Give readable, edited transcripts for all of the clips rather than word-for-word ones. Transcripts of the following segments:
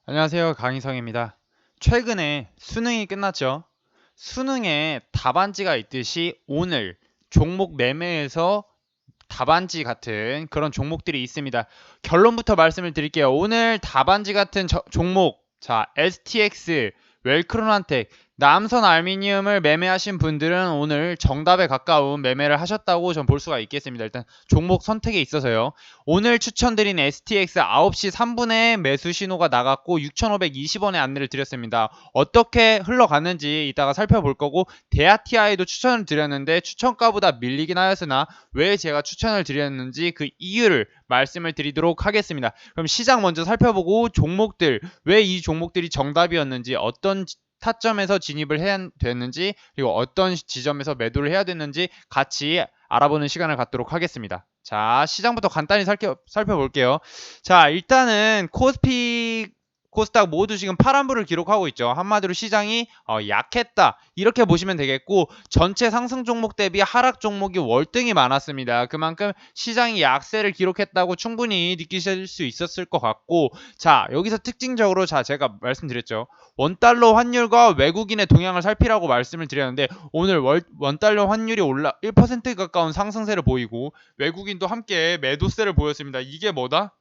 안녕하세요. 강희성입니다. 최근에 수능이 끝났죠. 수능에 답안지가 있듯이 오늘 종목 매매에서 답안지 같은 그런 종목들이 있습니다. 결론부터 말씀을 드릴게요. 오늘 답안지 같은 종목, 자, STX, 웰크론한텍, 남선 알미늄을 매매하신 분들은 오늘 정답에 가까운 매매를 하셨다고 전 볼 수가 있겠습니다. 일단 종목 선택에 있어서요. 오늘 추천드린 STX 9시 3분에 매수 신호가 나갔고 6,520원에 안내를 드렸습니다. 어떻게 흘러갔는지 이따가 살펴볼 거고, 데아티아에도 추천을 드렸는데 추천가보다 밀리긴 하였으나 왜 제가 추천을 드렸는지 그 이유를 말씀을 드리도록 하겠습니다. 그럼 시장 먼저 살펴보고 종목들, 왜 이 종목들이 정답이었는지, 어떤 타점에서 진입을 해야 됐는지, 그리고 어떤 지점에서 매도를 해야 됐는지 같이 알아보는 시간을 갖도록 하겠습니다. 자, 시장부터 간단히 살펴볼게요. 자, 일단은 코스피, 코스닥 모두 지금 파란불을 기록하고 있죠. 한마디로 시장이 약했다, 이렇게 보시면 되겠고, 전체 상승 종목 대비 하락 종목이 월등히 많았습니다. 그만큼 시장이 약세를 기록했다고 충분히 느끼실 수 있었을 것 같고, 자, 여기서 특징적으로, 자, 제가 말씀드렸죠. 원달러 환율과 외국인의 동향을 살피라고 말씀을 드렸는데, 오늘 원달러 환율이 올라 1% 가까운 상승세를 보이고 외국인도 함께 매도세를 보였습니다. 이게 뭐다?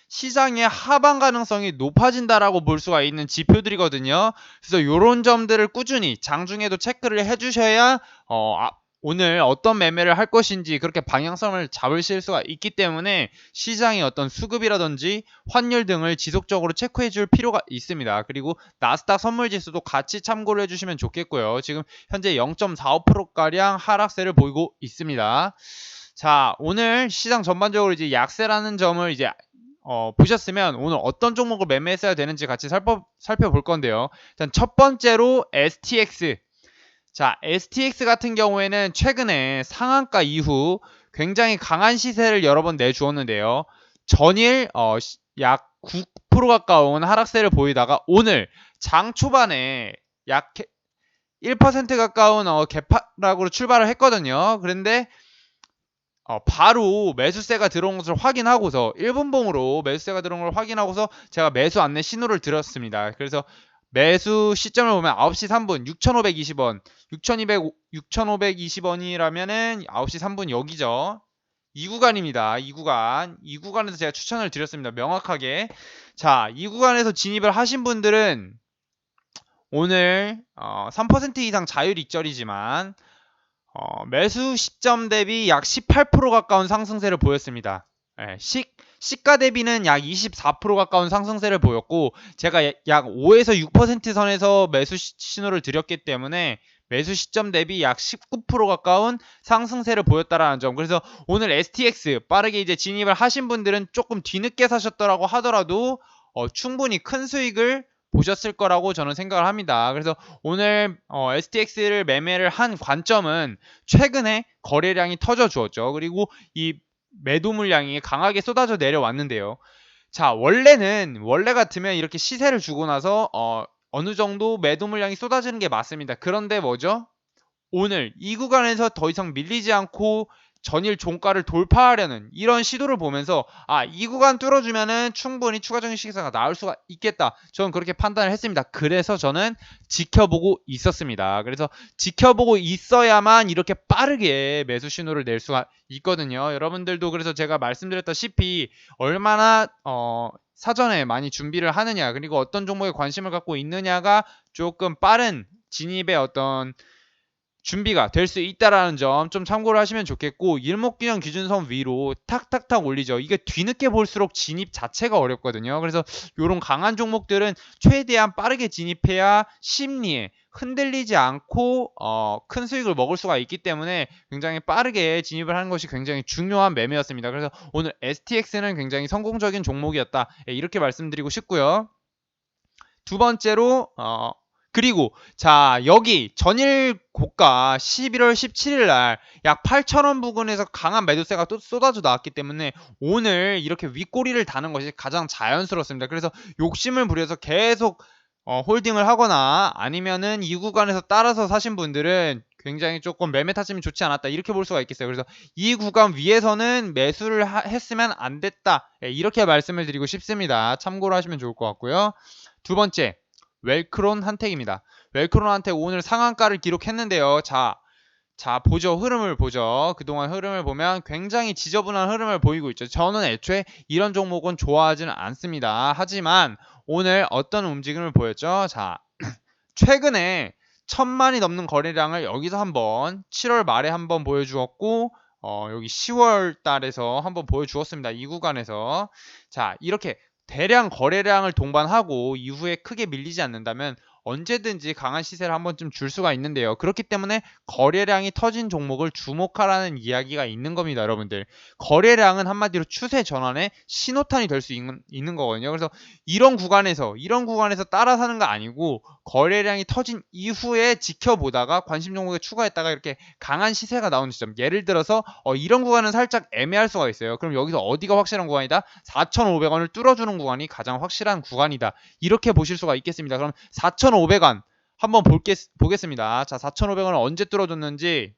시장의 하방 가능성이 높아진다라고 볼 수가 있는 지표들이거든요. 그래서 이런 점들을 꾸준히 장중에도 체크를 해주셔야 오늘 어떤 매매를 할 것인지 그렇게 방향성을 잡으실 수가 있기 때문에 시장의 어떤 수급이라든지 환율 등을 지속적으로 체크해 줄 필요가 있습니다. 그리고 나스닥 선물지수도 같이 참고를 해주시면 좋겠고요. 지금 현재 0.45%가량 하락세를 보이고 있습니다. 자, 오늘 시장 전반적으로 이제 약세라는 점을 이제 보셨으면 오늘 어떤 종목을 매매했어야 되는지 같이 살펴볼 건데요. 일단 첫 번째로 STX. 자, STX 같은 경우에는 최근에 상한가 이후 굉장히 강한 시세를 여러 번 내주었는데요. 전일 약 9% 가까운 하락세를 보이다가 오늘 장 초반에 약 1% 가까운 개파락으로 출발을 했거든요. 그런데 바로 매수세가 들어온 것을 확인하고서 1분봉으로 매수세가 들어온 걸 확인하고서 제가 매수 안내 신호를 드렸습니다. 그래서 매수 시점을 보면 9시 3분 6,520원, 6,520원이라면은 9시 3분 여기죠. 이 구간입니다. 이 구간에서 제가 추천을 드렸습니다. 명확하게. 자, 이 구간에서 진입을 하신 분들은 오늘 3% 이상 자율 익절이지만 매수 시점 대비 약 18% 가까운 상승세를 보였습니다. 예, 시가 대비는 약 24% 가까운 상승세를 보였고, 제가 약 5에서 6% 선에서 매수 신호를 드렸기 때문에 매수 시점 대비 약 19% 가까운 상승세를 보였다라는 점. 그래서 오늘 STX 빠르게 이제 진입을 하신 분들은 조금 뒤늦게 사셨더라고 하더라도 충분히 큰 수익을 보셨을 거라고 저는 생각을 합니다. 그래서 오늘 STX를 매매를 한 관점은 최근에 거래량이 터져 주었죠. 그리고 이 매도 물량이 강하게 쏟아져 내려왔는데요. 자, 원래 같으면 이렇게 시세를 주고 나서 어느 정도 매도 물량이 쏟아지는 게 맞습니다. 그런데 뭐죠? 오늘 이 구간에서 더 이상 밀리지 않고 전일 종가를 돌파하려는 이런 시도를 보면서 이 구간 뚫어주면은 충분히 추가적인 시세가 나올 수가 있겠다, 저는 그렇게 판단을 했습니다. 그래서 저는 지켜보고 있었습니다. 그래서 지켜보고 있어야만 이렇게 빠르게 매수 신호를 낼 수가 있거든요. 여러분들도 그래서 제가 말씀드렸다시피 얼마나 사전에 많이 준비를 하느냐, 그리고 어떤 종목에 관심을 갖고 있느냐가 조금 빠른 진입의 어떤 준비가 될 수 있다라는 점 좀 참고를 하시면 좋겠고, 일목균형 기준선 위로 탁탁탁 올리죠. 이게 뒤늦게 볼수록 진입 자체가 어렵거든요. 그래서 이런 강한 종목들은 최대한 빠르게 진입해야 심리에 흔들리지 않고 큰 수익을 먹을 수가 있기 때문에 굉장히 빠르게 진입을 하는 것이 굉장히 중요한 매매였습니다. 그래서 오늘 STX는 굉장히 성공적인 종목이었다, 이렇게 말씀드리고 싶고요. 두 번째로 그리고 자, 여기 전일 고가 11월 17일 날 약 8,000원 부근에서 강한 매도세가 또 쏟아져 나왔기 때문에 오늘 이렇게 윗꼬리를 다는 것이 가장 자연스럽습니다. 그래서 욕심을 부려서 계속 홀딩을 하거나 아니면은 이 구간에서 따라서 사신 분들은 굉장히 조금 매매 타점이 좋지 않았다 이렇게 볼 수가 있겠어요. 그래서 이 구간 위에서는 매수를 했으면 안 됐다 이렇게 말씀을 드리고 싶습니다. 참고로 하시면 좋을 것 같고요. 두 번째 웰크론 한택입니다. 웰크론 한택 오늘 상한가를 기록했는데요. 자, 보죠. 흐름을 보죠. 그동안 흐름을 보면 굉장히 지저분한 흐름을 보이고 있죠. 저는 애초에 이런 종목은 좋아하지는 않습니다. 하지만 오늘 어떤 움직임을 보였죠? 자, 최근에 1000만이 넘는 거래량을 여기서 한번 7월 말에 한번 보여주었고 여기 10월 달에서 한번 보여주었습니다. 이 구간에서 자, 이렇게 대량 거래량을 동반하고 이후에 크게 밀리지 않는다면 언제든지 강한 시세를 한 번쯤 줄 수가 있는데요. 그렇기 때문에 거래량이 터진 종목을 주목하라는 이야기가 있는 겁니다, 여러분들. 거래량은 한마디로 추세 전환의 신호탄이 될 수 있는 거거든요. 그래서 이런 구간에서 따라 사는 거 아니고 거래량이 터진 이후에 지켜보다가 관심 종목에 추가했다가 이렇게 강한 시세가 나오는 시점. 예를 들어서 이런 구간은 살짝 애매할 수가 있어요. 그럼 여기서 어디가 확실한 구간이다? 4,500원을 뚫어주는 구간이 가장 확실한 구간이다. 이렇게 보실 수가 있겠습니다. 그럼 4,500원 한번 보겠습니다. 자, 4,500원을 언제 뚫어줬는지.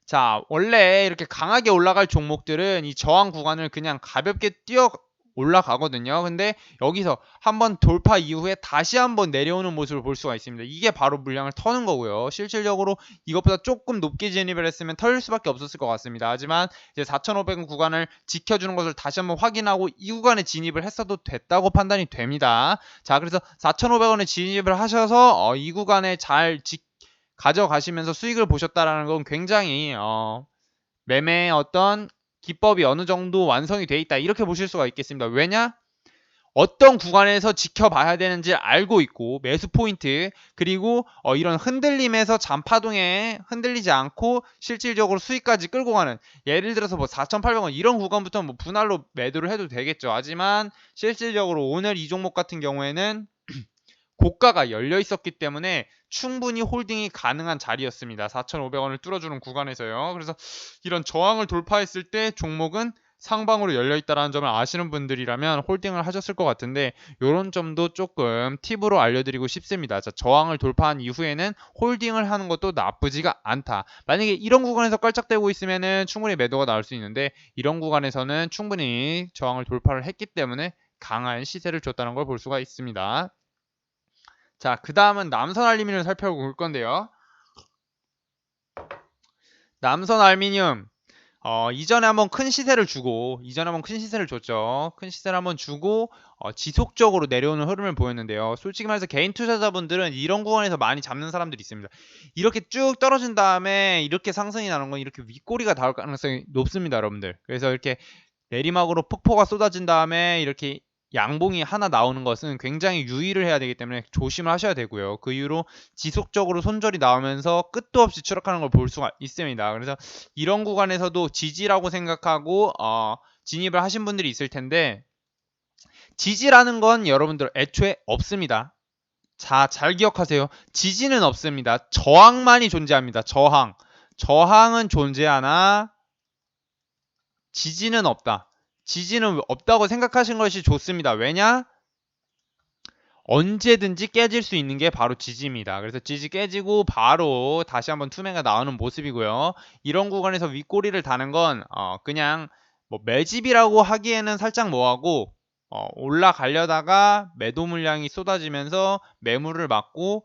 자, 원래 이렇게 강하게 올라갈 종목들은 이 저항 구간을 그냥 가볍게 뛰어 올라가거든요. 근데 여기서 한번 돌파 이후에 다시 한번 내려오는 모습을 볼 수가 있습니다. 이게 바로 물량을 터는 거고요. 실질적으로 이것보다 조금 높게 진입을 했으면 털릴 수밖에 없었을 것 같습니다. 하지만 이제 4,500원 구간을 지켜주는 것을 다시 한번 확인하고 이 구간에 진입을 했어도 됐다고 판단이 됩니다. 자, 그래서 4,500원에 진입을 하셔서 이 구간에 잘 가져가시면서 수익을 보셨다라는 건 굉장히 매매의 어떤 기법이 어느 정도 완성이 돼 있다 이렇게 보실 수가 있겠습니다. 왜냐? 어떤 구간에서 지켜봐야 되는지 알고 있고 매수 포인트 그리고 이런 흔들림에서 잔파동에 흔들리지 않고 실질적으로 수익까지 끌고 가는 예를 들어서 뭐 4,800원 이런 구간부터 뭐 분할로 매도를 해도 되겠죠. 하지만 실질적으로 오늘 이 종목 같은 경우에는 고가가 열려 있었기 때문에 충분히 홀딩이 가능한 자리였습니다. 4,500원을 뚫어주는 구간에서요. 그래서 이런 저항을 돌파했을 때 종목은 상방으로 열려 있다는 점을 아시는 분들이라면 홀딩을 하셨을 것 같은데 이런 점도 조금 팁으로 알려드리고 싶습니다. 자, 저항을 돌파한 이후에는 홀딩을 하는 것도 나쁘지가 않다. 만약에 이런 구간에서 깔짝대고 있으면은 충분히 매도가 나올 수 있는데 이런 구간에서는 충분히 저항을 돌파를 했기 때문에 강한 시세를 줬다는 걸 볼 수가 있습니다. 자, 그 다음은 남선 알루미늄을 살펴볼 건데요. 남선 알루미늄 이전에 한번 큰 시세를 줬죠. 큰 시세를 한번 주고 지속적으로 내려오는 흐름을 보였는데요. 솔직히 말해서 개인 투자자분들은 이런 구간에서 많이 잡는 사람들이 있습니다. 이렇게 쭉 떨어진 다음에 이렇게 상승이 나는 건 이렇게 윗꼬리가 닿을 가능성이 높습니다, 여러분들. 그래서 이렇게 내리막으로 폭포가 쏟아진 다음에 이렇게 양봉이 하나 나오는 것은 굉장히 유의를 해야 되기 때문에 조심을 하셔야 되고요. 그 이후로 지속적으로 손절이 나오면서 끝도 없이 추락하는 걸 볼 수가 있습니다. 그래서 이런 구간에서도 지지라고 생각하고 진입을 하신 분들이 있을 텐데 지지라는 건 여러분들 애초에 없습니다. 자, 잘 기억하세요. 지지는 없습니다. 저항만이 존재합니다. 저항은 존재하나 지지는 없다. 지지는 없다고 생각하신 것이 좋습니다. 왜냐? 언제든지 깨질 수 있는 게 바로 지지입니다. 그래서 지지 깨지고 바로 다시 한번 투매가 나오는 모습이고요. 이런 구간에서 윗꼬리를 다는 건 그냥 뭐 매집이라고 하기에는 살짝 뭐하고 올라가려다가 매도 물량이 쏟아지면서 매물을 막고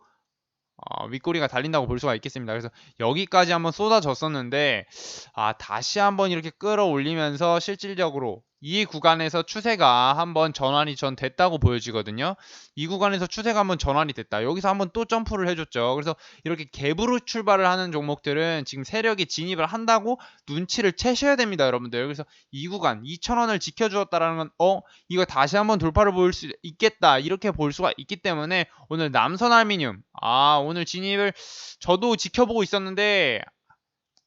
윗꼬리가 달린다고 볼 수가 있겠습니다. 그래서 여기까지 한번 쏟아졌었는데 다시 한번 이렇게 끌어올리면서 실질적으로 이 구간에서 추세가 한번 전환이 됐다고 보여지거든요. 이 구간에서 추세가 한번 전환이 됐다. 여기서 한번 또 점프를 해줬죠. 그래서 이렇게 갭으로 출발을 하는 종목들은 지금 세력이 진입을 한다고 눈치를 채셔야 됩니다, 여러분들. 그래서 이 구간 2,000원을 지켜주었다라는 건 이거 다시 한번 돌파를 보일 수 있겠다 이렇게 볼 수가 있기 때문에 오늘 남선 알루미늄 오늘 진입을 저도 지켜보고 있었는데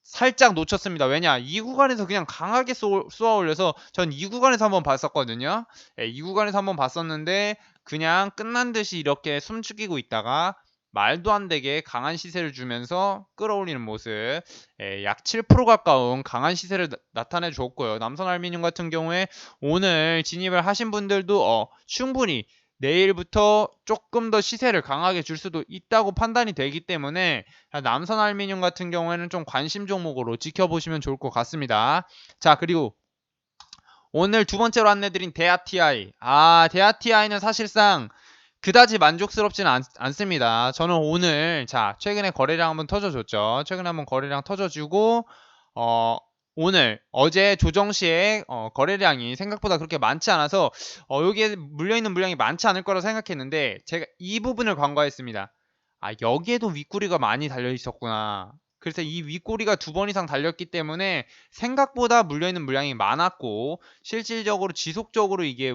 살짝 놓쳤습니다. 왜냐? 이 구간에서 그냥 강하게 쏘아 올려서 전 이 구간에서 한번 봤었거든요. 이 구간에서 한번 봤었는데 그냥 끝난 듯이 이렇게 숨죽이고 있다가 말도 안 되게 강한 시세를 주면서 끌어올리는 모습 약 7% 가까운 강한 시세를 나타내 줬고요. 남선 알루미늄 같은 경우에 오늘 진입을 하신 분들도 충분히 내일부터 조금 더 시세를 강하게 줄 수도 있다고 판단이 되기 때문에 남선 알루미늄 같은 경우에는 좀 관심 종목으로 지켜보시면 좋을 것 같습니다. 자, 그리고 오늘 두 번째로 안내드린 대하TI. 대하TI는 사실상 그다지 만족스럽지는 않습니다. 저는 오늘 최근에 거래량 한번 터져줬죠. 최근에 한번 거래량 터져주고 오늘 어제 조정 시에 거래량이 생각보다 그렇게 많지 않아서 여기에 물려있는 물량이 많지 않을 거라 생각했는데 제가 이 부분을 간과했습니다. 여기에도 윗꼬리가 많이 달려 있었구나. 그래서 이 윗꼬리가 2번 이상 달렸기 때문에 생각보다 물려있는 물량이 많았고 실질적으로 지속적으로 이게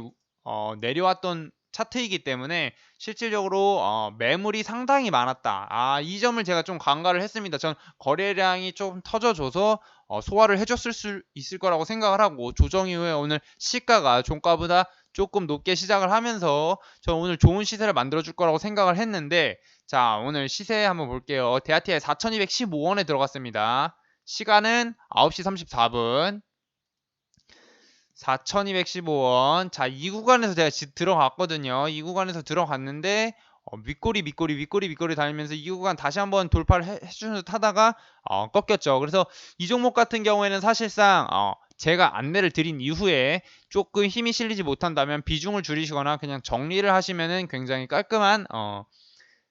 내려왔던 차트이기 때문에 실질적으로 매물이 상당히 많았다. 이 점을 제가 좀 간과를 했습니다. 전 거래량이 좀 터져줘서 소화를 해줬을 수 있을 거라고 생각을 하고 조정 이후에 오늘 시가가 종가보다 조금 높게 시작을 하면서 저 오늘 좋은 시세를 만들어 줄 거라고 생각을 했는데 자, 오늘 시세 한번 볼게요. 대하TI 4,215원에 들어갔습니다. 시간은 9시 34분. 4,215원. 자, 이 구간에서 제가 들어갔거든요. 이 구간에서 들어갔는데 윗꼬리 달리면서 이 구간 다시 한번 돌파를 해주면서 타다가 꺾였죠. 그래서 이 종목 같은 경우에는 사실상 제가 안내를 드린 이후에 조금 힘이 실리지 못한다면 비중을 줄이시거나 그냥 정리를 하시면은 굉장히 깔끔한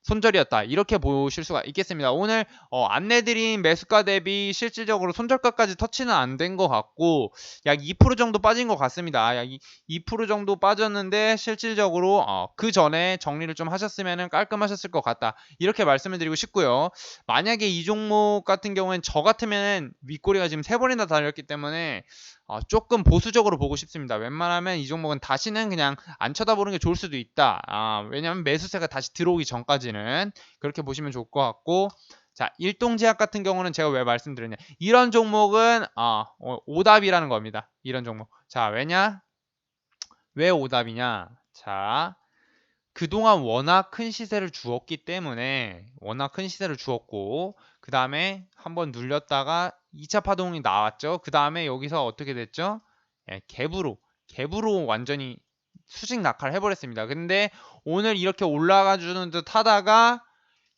손절이었다. 이렇게 보실 수가 있겠습니다. 오늘 안내드린 매수가 대비 실질적으로 손절가까지 터치는 안 된 것 같고 약 2% 정도 빠진 것 같습니다. 약 2% 정도 빠졌는데 실질적으로 그 전에 정리를 좀 하셨으면 깔끔하셨을 것 같다. 이렇게 말씀을 드리고 싶고요. 만약에 이 종목 같은 경우엔 저 같으면 윗꼬리가 지금 3번이나 달렸기 때문에 조금 보수적으로 보고 싶습니다. 웬만하면 이 종목은 다시는 그냥 안 쳐다보는 게 좋을 수도 있다. 왜냐하면 매수세가 다시 들어오기 전까지는 그렇게 보시면 좋을 것 같고 자, 일동제약 같은 경우는 제가 왜 말씀드렸냐 이런 종목은 오답이라는 겁니다. 이런 종목. 자, 왜 오답이냐? 자, 그동안 워낙 큰 시세를 주었기 때문에 워낙 큰 시세를 주었고 그 다음에 한번 눌렸다가 2차 파동이 나왔죠. 그 다음에 여기서 어떻게 됐죠? 갭으로 완전히 수직 낙하를 해버렸습니다. 근데 오늘 이렇게 올라가 주는 듯 하다가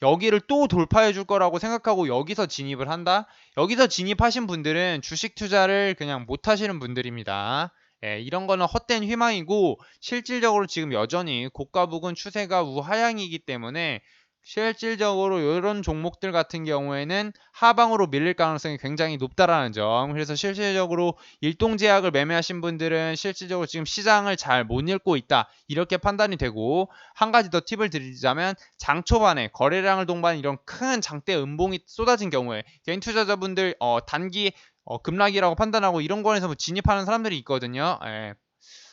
여기를 또 돌파해 줄 거라고 생각하고 여기서 진입을 한다? 여기서 진입하신 분들은 주식 투자를 그냥 못 하시는 분들입니다. 이런 거는 헛된 희망이고 실질적으로 지금 여전히 고가 부근 추세가 우하향이기 때문에 실질적으로 이런 종목들 같은 경우에는 하방으로 밀릴 가능성이 굉장히 높다라는 점. 그래서 실질적으로 일동제약을 매매하신 분들은 실질적으로 지금 시장을 잘 못 읽고 있다. 이렇게 판단이 되고 한 가지 더 팁을 드리자면 장 초반에 거래량을 동반한 이런 큰 장대 음봉이 쏟아진 경우에 개인 투자자분들 단기 급락이라고 판단하고 이런 거에서 뭐 진입하는 사람들이 있거든요.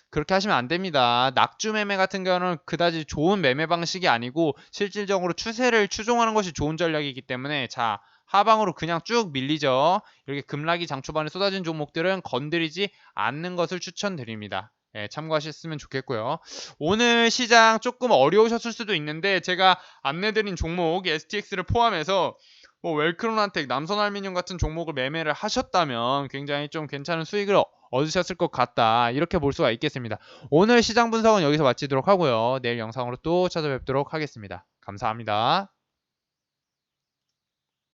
그렇게 하시면 안 됩니다. 낙주 매매 같은 경우는 그다지 좋은 매매 방식이 아니고 실질적으로 추세를 추종하는 것이 좋은 전략이기 때문에 자, 하방으로 그냥 쭉 밀리죠. 이렇게 급락이 장 초반에 쏟아진 종목들은 건드리지 않는 것을 추천드립니다. 참고하셨으면 좋겠고요. 오늘 시장 조금 어려우셨을 수도 있는데 제가 안내드린 종목 STX를 포함해서 뭐 웰크론한텍, 남선알루미늄 같은 종목을 매매를 하셨다면 굉장히 좀 괜찮은 수익을 얻으셨을 것 같다. 이렇게 볼 수가 있겠습니다. 오늘 시장 분석은 여기서 마치도록 하고요. 내일 영상으로 또 찾아뵙도록 하겠습니다. 감사합니다.